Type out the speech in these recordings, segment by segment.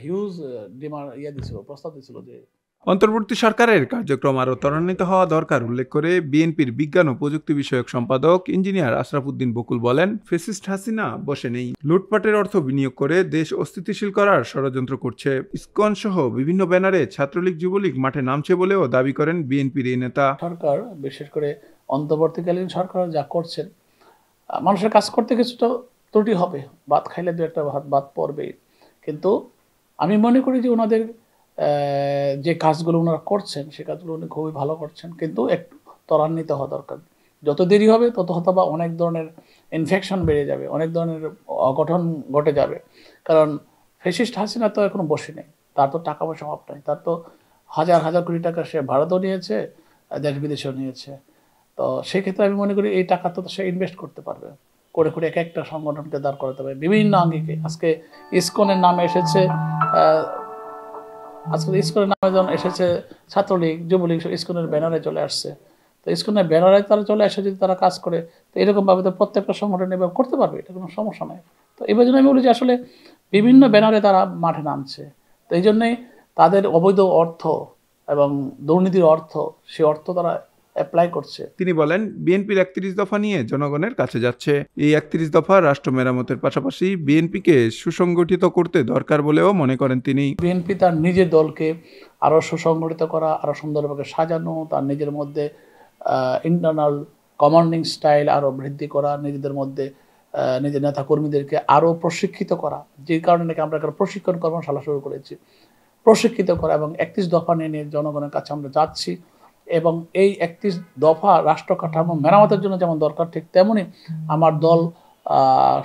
Huge দিছিল, প্রস্তাব দিছিল যে অন্তর্বর্তী সরকারের কার্যক্রম আরও ত্বরান্বিত হওয়া দরকার উল্লেখ করে বিএনপির বিজ্ঞান ও প্রযুক্তি বিষয়ক সম্পাদক ইঞ্জিনিয়ার আশরাফ উদ্দিন বকুল বলেন, ফ্যাসিস্ট হাসিনা বসে নেই, লুটপাটের অর্থ বিনিয়োগ করে দেশ অস্থিতিশীল করার ষড়যন্ত্র করছে। ইসকন সহ বিভিন্ন ব্যানারে ছাত্রলীগ যুবলীগ মাঠে নামছে বলেও দাবি করেন বিএনপির এই নেতা। সরকার, বিশেষ করে অন্তর্বর্তীকালীন সরকার যা করছেন, মানুষের কাজ করতে কিছুটা ত্রুটি হবে, ভাত খাইলে দু একটা বাদ পড়বেই, কিন্তু আমি মনে করি যে ওনাদের যে কাজগুলো ওনারা করছেন সে কাজগুলো উনি খুবই ভালো করছেন, কিন্তু একটু ত্বরান্বিত হওয়া দরকার। যত দেরি হবে তত হয়তো বা অনেক ধরনের ইনফেকশন বেড়ে যাবে, অনেক ধরনের অঘটন ঘটে যাবে। কারণ ফ্যাসিস্ট হাসিনা তো এখনো বসে নেই, তার তো টাকা পয়সা অভাব নাই, তার তো হাজার হাজার কোটি টাকা সে ভারতও নিয়েছে, দেশ বিদেশেও নিয়েছে। তো সেক্ষেত্রে আমি মনে করি এই টাকা তো সে ইনভেস্ট করতে পারবে, করে করে এক একটা সংগঠনকে দাঁড় করাতে পারবে বিভিন্ন আঙ্গিকে। আজকে ইসকনের নামে এসেছে, আজকে ইসকনের নামে যখন এসেছে ছাত্রলীগ যুবলীগ, ইসকনের ব্যানারে চলে আসছে। তো ইসকনের ব্যানারে তারা চলে আসে, যদি তারা কাজ করে তো এরকমভাবে তো প্রত্যেকটা সংগঠন এভাবে করতে পারবে, এটা কোনো সমস্যা নয়। তো এই জন্য আমি বলি যে আসলে বিভিন্ন ব্যানারে তারা মাঠে নামছে, তো এই জন্যেই তাদের অবৈধ অর্থ এবং দুর্নীতির অর্থ, সে অর্থ তারা অ্যাপ্লাই করছে। তিনি বলেন, বিএনপির ৩১ দফা নিয়ে জনগণের কাছে যাচ্ছে। এই ৩১ দফা রাষ্ট্র মেরামতের পাশাপাশি বিএনপিকে সুসংগঠিত করতে দরকার বলেও মনে করেন তিনি। বিএনপি তার নিজের দলকে আরও সুসংগঠিত করা, আরও সুন্দরভাবে সাজানো, তার নিজের মধ্যে ইন্টারনাল কমান্ডিং স্টাইল আরও বৃদ্ধি করা, নিজেদের মধ্যে নিজের নেতাকর্মীদেরকে আরও প্রশিক্ষিত করা, যে কারণে নাকি আমরা একটা প্রশিক্ষণ কর্মশালা শুরু করেছি, প্রশিক্ষিত করা। এবং ৩১ দফা নিয়ে জনগণের কাছে আমরা যাচ্ছি, এবং এই ৩১ দফা রাষ্ট্র কাঠামো মেরামতের জন্য যেমন দরকার, ঠিক তেমনি আমার দল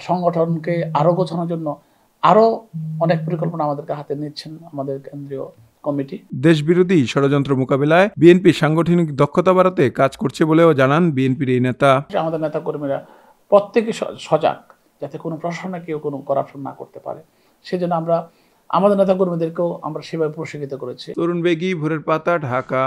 সংগঠনকে আরও গোছানোর জন্য আরও অনেক পরিকল্পনা আমাদেরকে হাতে নিচ্ছেন আমাদের কেন্দ্রীয় কমিটি। দেশবিরোধী ষড়যন্ত্র মোকাবিলায় বিএনপি সাংগঠনিক দক্ষতা বাড়াতে কাজ করছে বলেও জানান বিএনপির এই নেতা। আমাদের নেতাকর্মীরা প্রত্যেকে সজাগ, যাতে কোনো প্রশাসনে কেউ কোনো করাপশন না করতে পারে, সেজন্য আমরা আমাদের নেতাকর্মীদেরকেও আমরা সেভাবে প্রশিক্ষিত করেছি। তরুণ বেগী, ভোরের পাতা, ঢাকা।